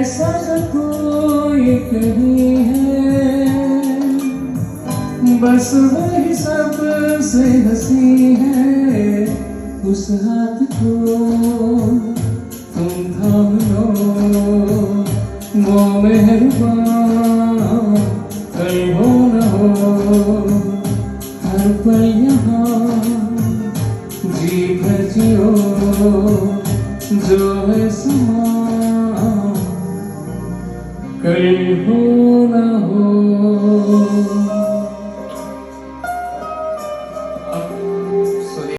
ऐसा जो कोई कहीं है, बस वही सबसे हंसी है। उस हाथ को तुम थाम लो, वो मेहरबान कहीं हो न हो। हर पल यहाँ जी भर जियो, जो है समा कल हो